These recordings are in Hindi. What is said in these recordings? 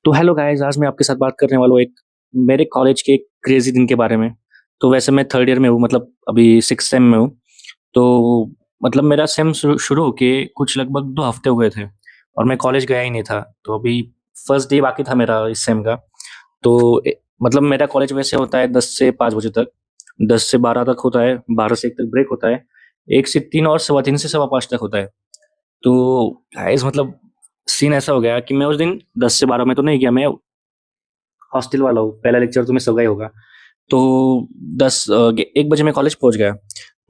तो हेलो गाइस, आज मैं आपके साथ बात करने वाला हूँ एक मेरे कॉलेज के एक क्रेज़ी दिन के बारे में। तो वैसे मैं थर्ड ईयर में हूँ, मतलब अभी 6th सेम में हूँ। तो मतलब मेरा सेम शुरू होके कुछ लगभग 2 हफ्ते हुए थे और मैं कॉलेज गया ही नहीं था। तो अभी फर्स्ट डे बाकी था मेरा इस सेम का। तो मतलब मेरा कॉलेज वैसे होता है 10 से 5 बजे तक, 10 से 12 तक होता है, 12 से 1 तक ब्रेक होता है, 1 से 3 और सवा 3 से सवा 5 तक होता है। तो गाइस मतलब सीन ऐसा हो गया कि मैं उस दिन 10 से 12 में तो नहीं गया, मैं हॉस्टल वाला हूँ, पहला लेक्चर तो मिस हो गया ही होगा। तो 1 बजे मैं कॉलेज पहुँच गया।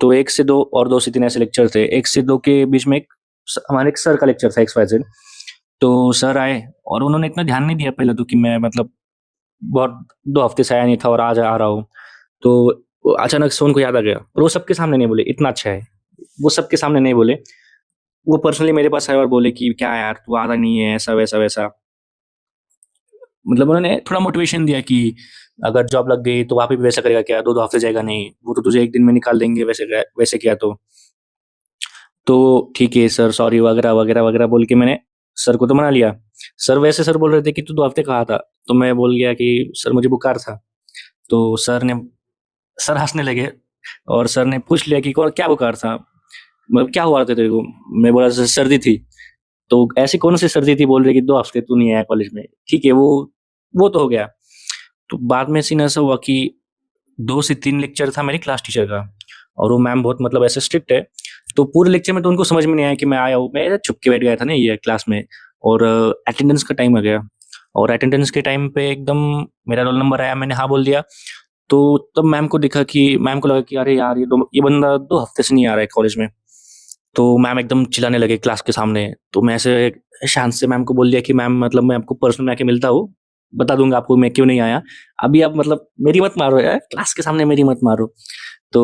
तो 1 से 2 और 2 से 3 ऐसे लेक्चर थे। 1 से 2 के बीच में हमारे एक सर का लेक्चर था XYZ। तो सर आए और उन्होंने इतना ध्यान नहीं दिया पहले तो कि मैं मतलब बहुत 2 हफ्ते से आया नहीं था और आज आ रहा हूँ। तो अचानक से उनको याद आ गया और वो सबके सामने नहीं बोले, इतना अच्छा है। वो सबके सामने नहीं बोले। वो पर्सनली मेरे पास आए और बोले कि क्या यार तू आ रहा नहीं है, ऐसा वैसा वैसा। मतलब उन्होंने थोड़ा मोटिवेशन दिया कि अगर जॉब लग गई तो वहाँ पे भी वैसा करेगा क्या, 2-2 हफ्ते जाएगा नहीं, वो तो तुझे 1 दिन में निकाल देंगे वैसे किया तो ठीक है सर, सॉरी वगैरह, वगैरह, वगैरह बोल के मैंने सर को तो मना लिया। सर बोल रहे थे कि तू 2 हफ्ते कहाँ था? तो मैं बोल गया कि सर मुझे बुखार था। तो सर हँसने लगे और सर ने पूछ लिया कि कौन क्या बुखार था? मतलब क्या हुआ था तेरे को? मैं बोला सर सर्दी थी। तो ऐसी कौन सी सर्दी थी बोल रहे कि 2 हफ्ते तू नहीं आया कॉलेज में। ठीक है, वो तो हो गया। तो बाद में सीन ऐसा हुआ कि 2 से 3 लेक्चर था मेरी क्लास टीचर का और वो मैम बहुत मतलब ऐसे स्ट्रिक्ट है। तो पूरे लेक्चर में तो उनको समझ में नहीं आया कि मैं आया हूँ। मैं ऐसे छुप के बैठ गया था ना ये क्लास में और अटेंडेंस का टाइम आ गया और अटेंडेंस के टाइम पे एकदम मेरा रोल नंबर आया, मैंने हाँ बोल दिया। तो तब मैम को लगा कि अरे यार ये बंदा 2 हफ्ते से नहीं आ रहा है कॉलेज में। तो मैम एकदम चिल्लाने लगे क्लास के सामने। तो मैं ऐसे शांत से मैम को बोल दिया कि मैम मतलब मैं आपको पर्सनल में आके मिलता हूँ, बता दूँगा आपको मैं क्यों नहीं आया। अभी आप मतलब मेरी मत मारो यार, क्लास के सामने मेरी मत मारो। तो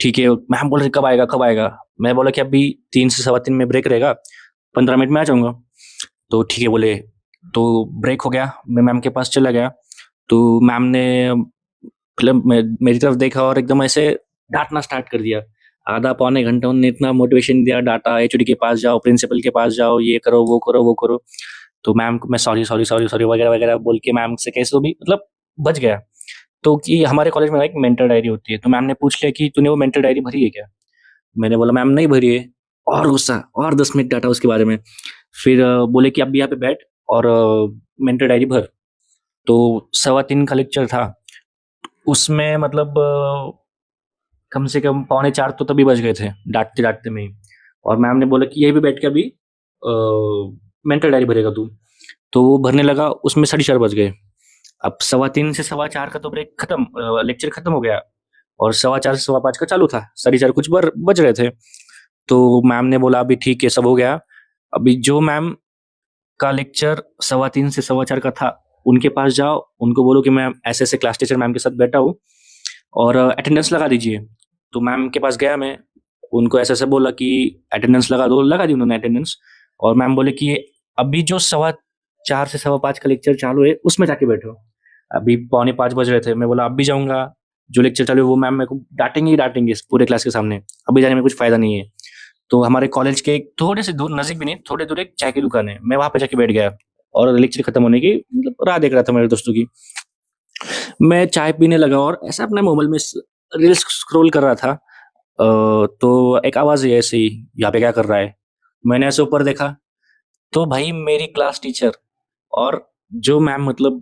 ठीक है, मैम बोल रही कब आएगा, कब आएगा? मैं बोला कि अभी 3 से सवा 3 में ब्रेक रहेगा, 15 मिनट में आ जाऊँगा। तो ठीक है बोले। तो ब्रेक हो गया, मैं मैम के पास चला गया। तो मैम ने मतलब मेरी तरफ देखा और एकदम ऐसे डाँटना स्टार्ट कर दिया। आधा पौने घंटा उन्होंने इतना मोटिवेशन दिया, डाँटा, एचओडी के पास जाओ, प्रिंसिपल के पास जाओ, ये करो, वो करो, वो करो। तो मैम को मैं सॉरी, सॉरी, सॉरी, सॉरी वगैरह, वगैरह बोल के मैम से कैसे तो भी मतलब बच गया। तो कि हमारे कॉलेज में ना एक मेंटर डायरी होती है, तो मैम ने पूछ लिया कि तूने वो मेंटर डायरी भरी है क्या? मैंने बोला मैम नहीं भरी है। और गुस्सा और 10 मिनट डाँटा उसके बारे में। फिर बोले कि अभी यहाँ पे बैठ और मेंटर डायरी भर। तो सवा 3 का लेक्चर था। उसमें मतलब कम से कम पौने 4 तो तभी बज गए थे, डाँटते-डाँटते में ही। और मैम ने बोला कि यहीं पे बैठ के अभी मेंटल डायरी भरेगा तू। तो वो भरने लगा, उसमें साढ़े 4 बज गए। अब सवा 3 से सवा 4 का तो ब्रेक खत्म, लेक्चर खत्म हो गया और सवा 4 से सवा 5 का चालू था। साढ़े 4 कुछ बर बज रहे थे। तो मैम ने बोला अभी ठीक है, सब हो गया। अभी जो मैम का लेक्चर सवा 3 से सवा 4 का था, उनके पास जाओ, उनको बोलो कि मैं ऐसे-ऐसे क्लास टीचर मैम के साथ बैठा हूँ और अटेंडेंस लगा दीजिए। तो मैम के पास गया मैं, उनको ऐसे-ऐसे बोला कि अटेंडेंस लगा दो, लगा दी उन्होंने अटेंडेंस। और मैम बोले कि अभी जो सवा 4 से सवा 5 का लेक्चर चालू है, उसमें जाके बैठो। अभी पौने 5 बज रहे थे, मैं बोला अब भी जाऊँगा, जो लेक्चर चालू है वो मैम मेरे को डाँटेंगी ही डाँटेंगी इस पूरे क्लास के सामने, अभी जाने में कुछ फ़ायदा नहीं है। तो हमारे कॉलेज के एक थोड़े से दूर, नज़दीक भी नहीं, थोड़े दूर एक चाय की दुकान है, मैं वहाँ पे जाके बैठ गया और लेक्चर खत्म होने की मतलब राह देख रहा था मेरे दोस्तों की। मैं चाय पीने लगा और ऐसा अपने मोबाइल में रील्स स्क्रॉल कर रहा था। तो एक आवाज़ आई ऐसे ही, यहाँ पे क्या कर रहा है? मैंने ऐसे ऊपर देखा, तो भाई मेरी क्लास टीचर और जो मैम मतलब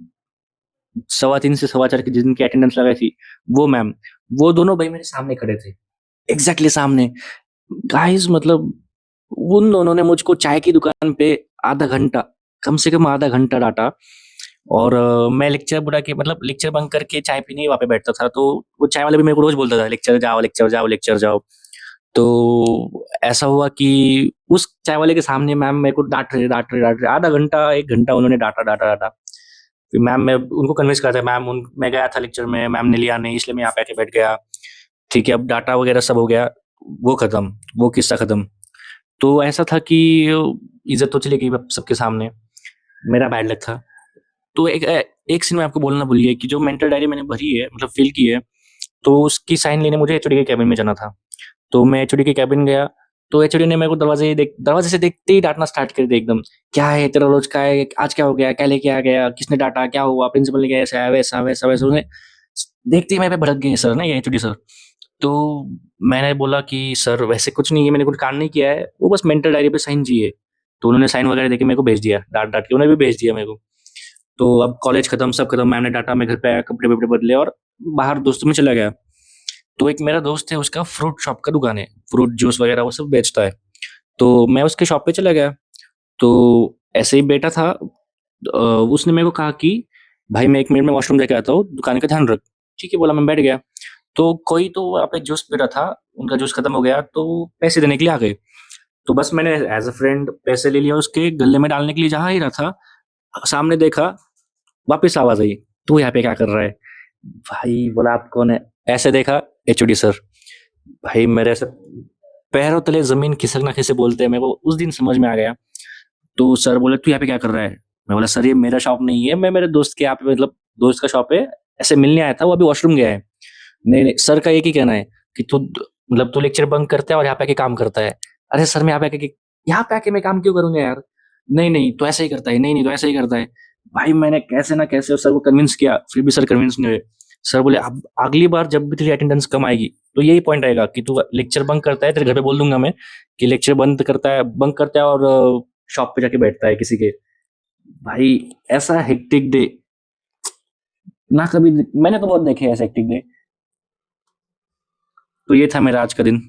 सवा 3 से सवा 4 की जिनकी अटेंडेंस लगाई थी, वो मैम, वो दोनों भाई मेरे सामने खड़े थे, एग्ज़ैक्टली सामने। गाइस मतलब उन दोनों ने मुझको चाय की दुकान पे आधा घंटा, कम से कम आधा घंटा डाँटा। और मैं लेक्चर बुला के मतलब लेक्चर बंक करके चाय पीने ही वहाँ पे बैठता था, तो वो चाय वाला भी मेरे को रोज़ बोलता था, "लेक्चर जाओ, लेक्चर जाओ, लेक्चर जाओ।" तो ऐसा हुआ कि उस चाय वाले के सामने मैम मेरे को डाँट रहे, आधा घंटा, 1 घंटा उन्होंने डाँटा। फिर मैम मैं उनको कन्विंस करा था, मैं गया था लेक्चर में, मैम ने लिया नहीं इसलिए मैं यहाँ पे आके बैठ गया। ठीक है, अब डाटा वगैरह सब हो गया, वो खत्म, वो किस्सा खत्म। तो ऐसा था कि इज़्ज़त तो चली गई अब सबके सामने, मेरा बैड लक था। तो एक सीन मैं आपको बोलना भूल गया कि जो मेंटर डायरी मैंने भरी है मतलब फ़िल की है, तो उसकी साइन लेने मुझे एचओडी के केबिन में जाना था। तो मैं एचओडी के केबिन गया, तो एचओडी ने मेरे को दरवाजे से देखते ही डांटना स्टार्ट कर दिया एकदम। क्या है तेरा रोज का है, आज क्या हो गया, क्या लेके आ गया, किसने डांटा, क्या हुआ, प्रिंसिपल ने क्या, ऐसा है वैसा वैसा वैसा। उन्हें देखते ही मेरे पे भड़क गए सर ना, ये एचओडी सर। तो मैंने बोला कि सर वैसे कुछ नहीं है, मैंने कुछ कांड नहीं किया है, वो बस मेंटल डायरी पे साइन चाहिए। तो उन्होंने साइन वगैरह देके मेरे को भेज दिया, डांट डांट के उन्हें भी भेज दिया मेरे को। तो अब कॉलेज खत्म, सब खत्म, मैम ने डांटा, मैं घर पे आया, कपड़े वपड़े बदले और बाहर दोस्तों में चला गया। तो एक मेरा दोस्त है, उसका फ्रूट शॉप का दुकान है, फ्रूट जूस वगैरह वो सब बेचता है। तो मैं उसके शॉप पे चला गया। तो ऐसे ही बैठा था, उसने मेरे को कहा कि भाई मैं 1 मिनट में वॉशरूम जाके आता हूँ, दुकान का ध्यान रख। ठीक है बोला, मैं बैठ गया। तो कोई तो वहाँ पे जूस पी रहा था, उनका जूस खत्म हो गया तो पैसे देने के लिए आ गए। तो बस मैंने एज अ फ्रेंड पैसे ले लिया, उसके गले में डालने के लिए जहाँ ही रहा था, सामने देखा, वापस आवाज आई, तू यहाँ पे क्या कर रहा है? भाई बोला आप कौन है? ऐसे देखा, एचओडी सर। भाई मेरे ऐसे पैरों तले जमीन खिसकना कैसे बोलते हैं, मेरे को उस दिन समझ में आ गया। तो सर बोले तू यहाँ पे क्या कर रहा है? मैं बोला सर ये मेरा शॉप नहीं है, मैं मेरे दोस्त के यहाँ पे, मतलब दोस्त का शॉप है, ऐसे मिलने आया था, वो अभी वॉशरूम गया है। नहीं नहीं, सर का एक ही कहना है कि तू, मतलब तू लेक्चर बंक करता है और यहाँ पे आके काम करता है। अरे सर मैं यहाँ पे आके मैं काम क्यों करूंगा यार? नहीं नहीं तो ऐसे ही करता है, नहीं नहीं तो ऐसे ही करता है। भाई मैंने कैसे ना कैसे सर को कन्विंस किया, फिर भी सर कन्विंस नहीं हुए। सर बोले अब अगली बार जब भी तेरी अटेंडेंस कम आएगी तो यही पॉइंट रहेगा कि तू लेक्चर बंक करता है, तेरे घर पे बोल दूंगा मैं कि लेक्चर बंक करता है और शॉप पे जाके बैठता है किसी के। भाई ऐसा हेक्टिक डे ना कभी, मैंने तो बहुत देखे ऐसे हेक्टिक डे। तो ये था मेरा आज का दिन।